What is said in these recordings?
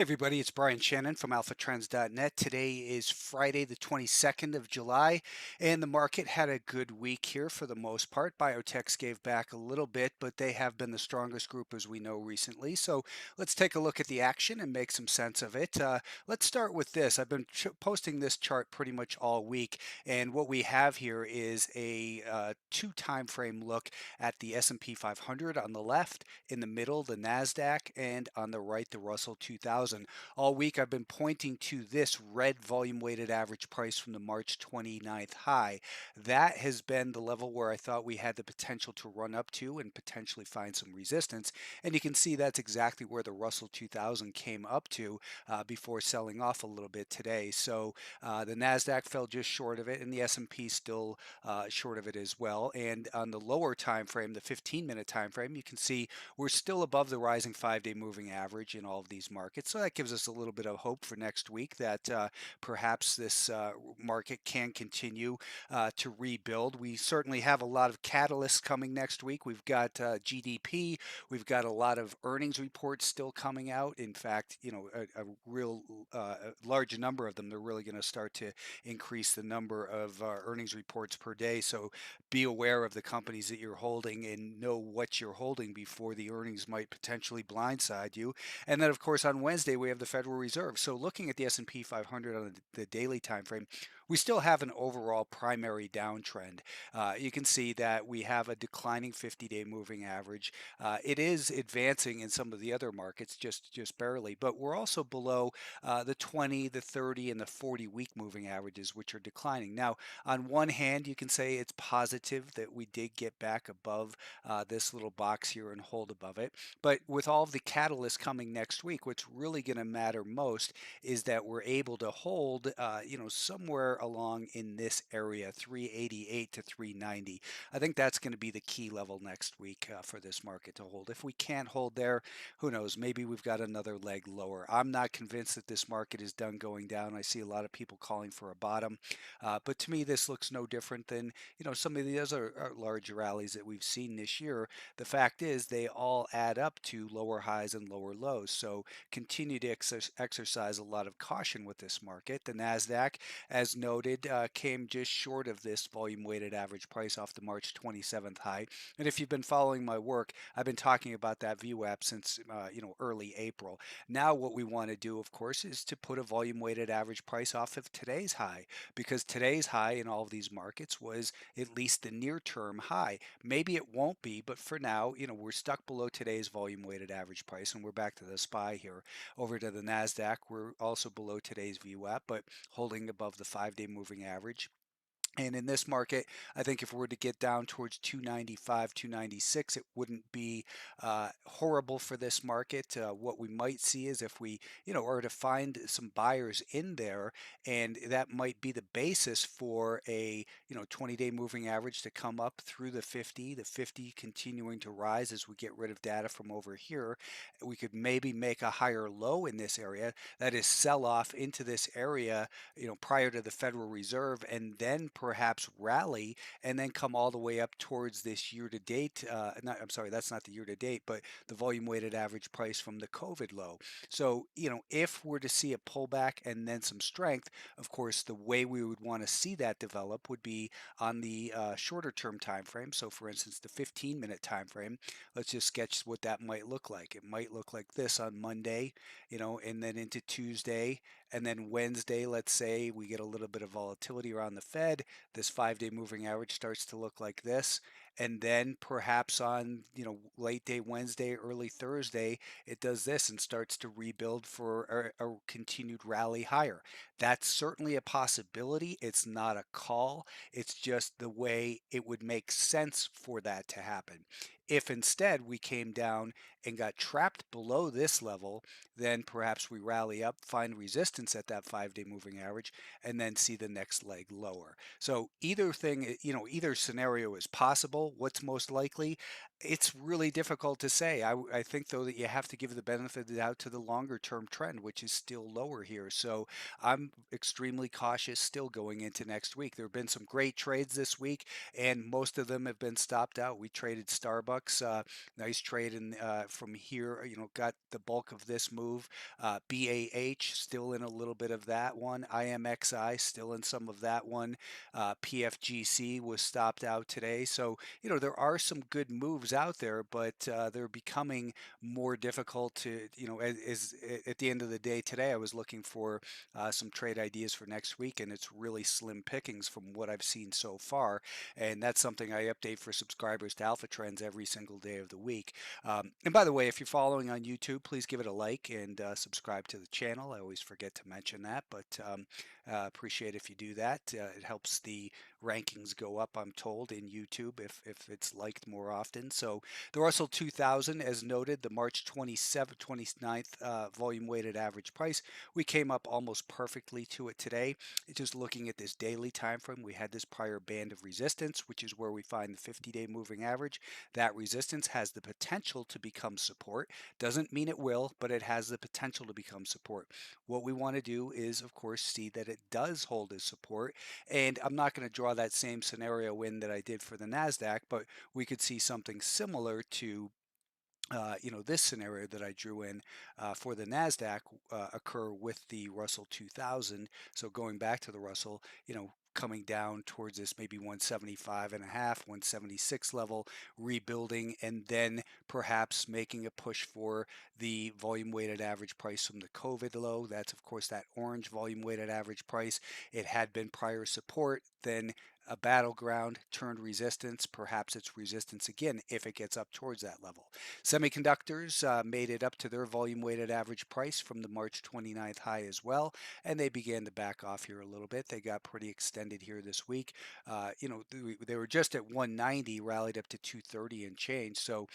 Everybody, it's Shannon from alphatrends.net. Today is Friday, the 22nd of July, and the market had a good week here for the most part. Biotechs gave back a little bit, but they have been the strongest group as we know recently. So let's take a look at the action and make some sense of it. Let's start with this. I've been posting this chart pretty much all week, and what we have here is a two time frame look at the S&P 500 on the left, in the middle, the NASDAQ, and on the right, the Russell 2000. All week, I've been pointing to this red volume weighted average price from the March 29th high. That has been the level where I thought we had the potential to run up to and potentially find some resistance. And you can see that's exactly where the Russell 2000 came up to before selling off a little bit today. So the NASDAQ fell just short of it, and the S&P still short of it as well. And on the lower time frame, the 15-minute time frame, you can see we're still above the rising 5-day moving average in all of these markets. So that gives us a little bit of hope for next week that perhaps this market can continue to rebuild. We certainly have a lot of catalysts coming next week. We've got GDP, we've got a lot of earnings reports still coming out. In fact, a real large number of them. They're really going to start to increase the number of earnings reports per day. So be aware of the companies that you're holding and know what you're holding before the earnings might potentially blindside you. And then, of course, on Wednesday, we have the Federal Reserve. So looking at the S&P 500 on the daily time frame, we still have an overall primary downtrend. You can see that we have a declining 50-day moving average. It is advancing in some of the other markets, just barely, but we're also below the 20, the 30, and the 40-week moving averages, which are declining. Now, on one hand, you can say it's positive that we did get back above this little box here and hold above it. But with all of the catalysts coming next week, what's really going to matter most is that we're able to hold, somewhere along in this area, 388 to 390. I think that's going to be the key level next week for this market to hold. If we can't hold there, who knows? Maybe we've got another leg lower. I'm not convinced that this market is done going down. I see a lot of people calling for a bottom, but to me, this looks no different than some of the other large rallies that we've seen this year. The fact is, they all add up to lower highs and lower lows. So continue to exercise a lot of caution with this market. The Nasdaq, as noted, came just short of this volume weighted average price off the March 27th high. And if you've been following my work, I've been talking about that VWAP since early April. Now what we want to do, of course, is to put a volume weighted average price off of today's high, because today's high in all of these markets was at least the near term high. Maybe it won't be, but for now, we're stuck below today's volume weighted average price, and we're back to the SPY here. Over to the NASDAQ, we're also below today's VWAP, but holding above the 5-day moving average. And in this market, I think if we were to get down towards 295, 296, it wouldn't be horrible for this market. What we might see is if we, are to find some buyers in there, and that might be the basis for a, 20-day moving average to come up through the 50 continuing to rise as we get rid of data from over here. We could maybe make a higher low in this area, that is sell off into this area, prior to the Federal Reserve, and then perhaps rally and then come all the way up towards this year to date. I'm sorry, that's not the year to date, but the volume weighted average price from the COVID low. So, if we're to see a pullback and then some strength, of course, the way we would want to see that develop would be on the shorter term time frame. So, for instance, the 15-minute time frame. Let's just sketch what that might look like. It might look like this on Monday, and then into Tuesday, and then Wednesday. Let's say we get a little bit of volatility around the Fed. This 5-day moving average starts to look like this, and then perhaps on late day Wednesday, early Thursday, it does this and starts to rebuild for a continued rally higher. That's certainly a possibility. It's not a call. It's just the way it would make sense for that to happen. If instead we came down and got trapped below this level, then perhaps we rally up, find resistance at that 5-day moving average, and then see the next leg lower. So either thing, either scenario is possible. What's most likely? It's really difficult to say. I think, though, that you have to give the benefit of the doubt to the longer term trend, which is still lower here. So I'm extremely cautious still going into next week. There have been some great trades this week, and most of them have been stopped out. We traded Starbucks stocks. Nice trade in from here. Got the bulk of this move. BAH still in a little bit of that one. IMXI still in some of that one. PFGC was stopped out today. So there are some good moves out there, but they're becoming more difficult to, at the end of the day today, I was looking for some trade ideas for next week, and it's really slim pickings from what I've seen so far. And that's something I update for subscribers to Alpha Trends every single day of the week. And by the way, if you're following on YouTube, please give it a like and subscribe to the channel. I always forget to mention that, but appreciate if you do that. It helps the rankings go up, I'm told, in YouTube if it's liked more often. So the Russell 2000, as noted, the March 27th, 29th volume weighted average price, we came up almost perfectly to it today. Just looking at this daily time frame, we had this prior band of resistance, which is where we find the 50-day moving average. That resistance has the potential to become support. Doesn't mean it will, but it has the potential to become support. What we want to do is, of course, see that it does hold as support. And I'm not going to draw that same scenario in that I did for the NASDAQ, but we could see something similar to this scenario that I drew in for the NASDAQ occur with the Russell 2000. So going back to the Russell, coming down towards this maybe 175 and a half, 176 level, rebuilding, and then perhaps making a push for the volume weighted average price from the COVID low. That's of course that orange volume weighted average price. It had been prior support, then a battleground turned resistance. Perhaps it's resistance again if it gets up towards that level. Semiconductors made it up to their volume weighted average price from the March 29th high as well, and they began to back off here a little bit. They got pretty extended here this week. They were just at 190, rallied up to 230 and change. So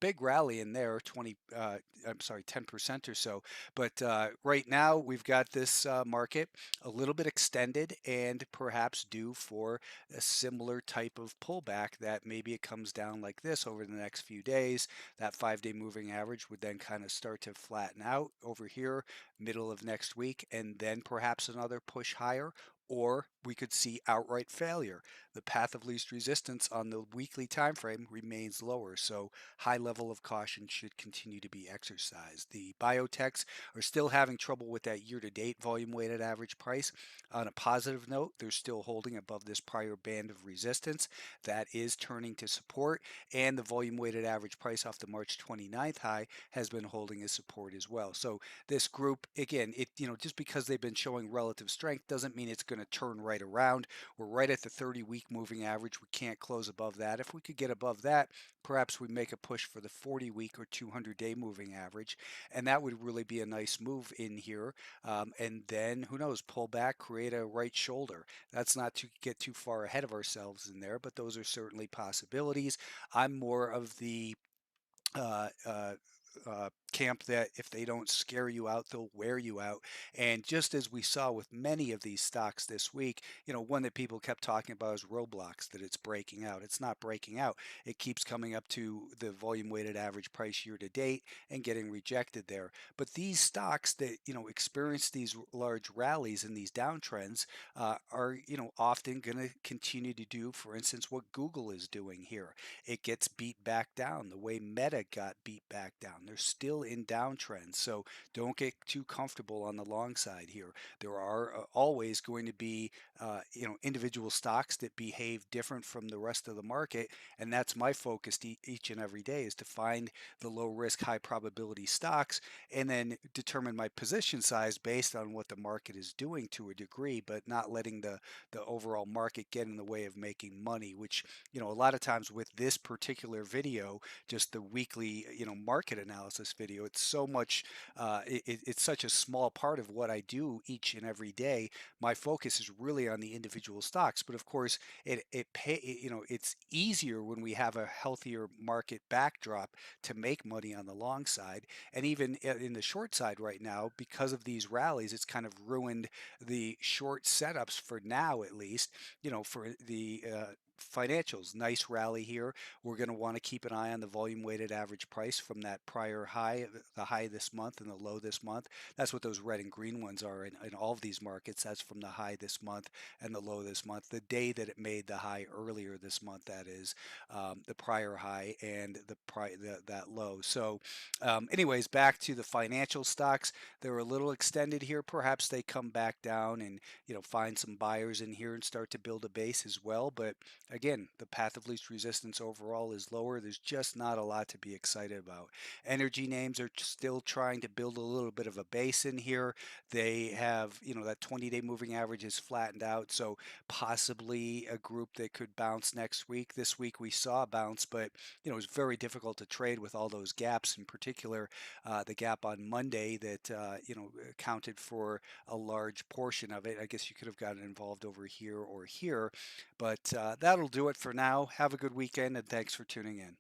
big rally in there, 10% or so. But right now we've got this market a little bit extended and perhaps due for a similar type of pullback that maybe it comes down like this over the next few days. That 5-day moving average would then kind of start to flatten out over here, middle of next week, and then perhaps another push higher, or we could see outright failure. The path of least resistance on the weekly time frame remains lower, so high level of caution should continue to be exercised. The biotechs are still having trouble with that year-to-date volume weighted average price. On a positive note, they're still holding above this prior band of resistance. That is turning to support, and the volume weighted average price off the March 29th high has been holding as support as well. So this group, again, just because they've been showing relative strength doesn't mean it's going to turn right around. We're right at the 30-week moving average. We can't close above that. If we could get above that, perhaps we make a push for the 40-week or 200-day moving average, and that would really be a nice move in here. And then, who knows, pull back, create a right shoulder. That's not to get too far ahead of ourselves in there, but those are certainly possibilities. I'm more of the uh, uh, camp that if they don't scare you out, they'll wear you out. And just as we saw with many of these stocks this week, one that people kept talking about is Roblox, that it's breaking out. It's not breaking out. It keeps coming up to the volume weighted average price year to date and getting rejected there. But these stocks that, experience these large rallies and these downtrends are, often going to continue to do, for instance, what Google is doing here. It gets beat back down the way Meta got beat back down. They're still in downtrends, so don't get too comfortable on the long side here. There are always going to be individual stocks that behave different from the rest of the market, and that's my focus each and every day, is to find the low risk, high probability stocks and then determine my position size based on what the market is doing to a degree, but not letting the overall market get in the way of making money, which a lot of times with this particular video, just the weekly market analysis video, it's so much it's such a small part of what I do each and every day. My focus is really on the individual stocks, but of course it's easier when we have a healthier market backdrop to make money on the long side. And even in the short side right now, because of these rallies, it's kind of ruined the short setups for now, at least, for the financials, nice rally here. We're going to want to keep an eye on the volume weighted average price from that prior high, the high this month and the low this month. That's what those red and green ones are in all of these markets. That's from the high this month and the low this month. The day that it made the high earlier this month, that is, the prior high and that low. So, anyways, back to the financial stocks. They were a little extended here. Perhaps they come back down and find some buyers in here and start to build a base as well. But again, the path of least resistance overall is lower. There's just not a lot to be excited about. Energy names are still trying to build a little bit of a base in here. They have, that 20-day moving average is flattened out. So possibly a group that could bounce next week. This week we saw a bounce, but it was very difficult to trade with all those gaps, in particular the gap on Monday that accounted for a large portion of it. I guess you could have gotten involved over here or here, but that'll do it for now. Have a good weekend, and thanks for tuning in.